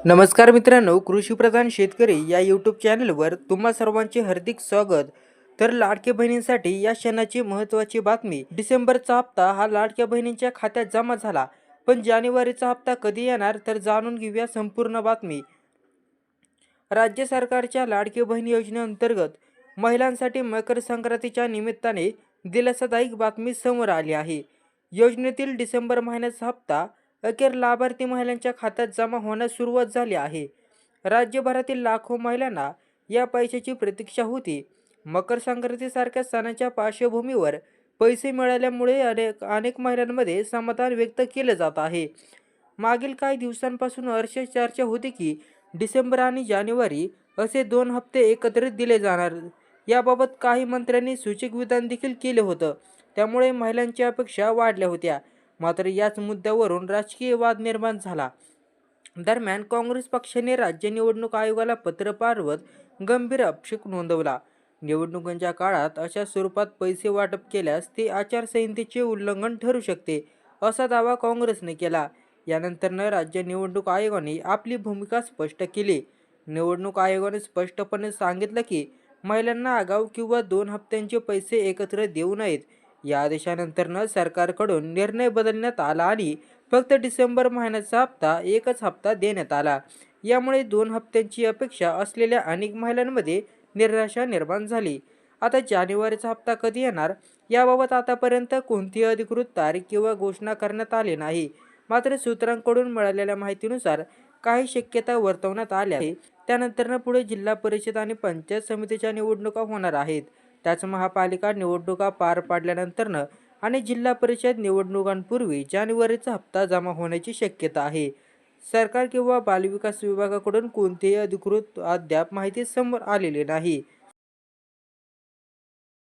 नमस्कार मित्रांनो, कृषीप्रधान शेतकरी या यूट्यूब चॅनलवर तुम्हा सर्वांचे हार्दिक स्वागत. तर लाडक्या बहिणींसाठी या क्षणाची महत्त्वाची बातमी. डिसेंबरचा हप्ता हा लाडक्या बहिणींच्या खात्यात जमा झाला, पण जानेवारीचा हप्ता कधी येणार तर जाणून घेऊया संपूर्ण बातमी. राज्य सरकारच्या लाडकी बहीण योजनेअंतर्गत महिलांसाठी मकर संक्रांतीच्या निमित्ताने दिलासादायक बातमी समोर आली आहे. योजनेतील डिसेंबर महिन्याचा हप्ता अखेर लाभार्थी महिलांच्या खात्यात जमा होण्यास सुरुवात झाली आहे. राज्यभरातील लाखो महिलांना या पैशाची प्रतीक्षा होती. मकर संक्रांतीसारख्या सणाच्या पार्श्वभूमीवर पैसे मिळाल्यामुळे अनेक अनेक महिलांमध्ये समाधान व्यक्त केले जात आहे. मागील काही दिवसांपासून अशी चर्चा होती की डिसेंबर आणि जानेवारी असे दोन हप्ते एकत्रित दिले जाणार. याबाबत काही मंत्र्यांनी सूचक विधान देखील केले होतं. त्यामुळे महिलांच्या अपेक्षा वाढल्या होत्या. मात्र याच मुद्द्यावरून राजकीय वाद निर्माण झाला. दरम्यान काँग्रेस पक्षाने राज्य निवडणूक आयोगाला पत्र पाठवत गंभीर आक्षेप नोंदवला. निवडणुकांच्या काळात अशा स्वरूपात पैसे वाटप केल्यास ते आचारसंहितेचे उल्लंघन ठरू शकते, असा दावा काँग्रेसने केला. यानंतरनं राज्य निवडणूक आयोगाने आपली भूमिका स्पष्ट केली. निवडणूक आयोगाने स्पष्टपणे सांगितलं की महिलांना आगाऊ किंवा दोन हप्त्यांचे पैसे एकत्र देऊ नयेत. या आदेशानंतरनं सरकारकडून निर्णय बदलण्यात आला आणि फक्त डिसेंबर महिन्याचा हप्ता एकच हप्ता देण्यात आला. यामुळे दोन हप्त्यांची अपेक्षा असलेल्या अनेक महिलांमध्ये निराशा निर्माण झाली. आता जानेवारीचा हप्ता कधी येणार याबाबत आतापर्यंत कोणतीही अधिकृत तारीख किंवा घोषणा करण्यात आली नाही. मात्र सूत्रांकडून मिळालेल्या माहितीनुसार काही शक्यता वर्तवण्यात आल्या आहे. त्यानंतरनं पुढे जिल्हा परिषद आणि पंचायत समितीच्या निवडणुका होणार आहेत. त्याच महापालिका निवडणुका पार पाडल्यानंतरनं आणि जिल्हा परिषद निवडणुकांपूर्वी जानेवारीचा हप्ता जमा होण्याची शक्यता आहे. सरकार किंवा बालविकास विभागाकडून कोणतीही अधिकृत अद्याप माहिती समोर आलेली नाही.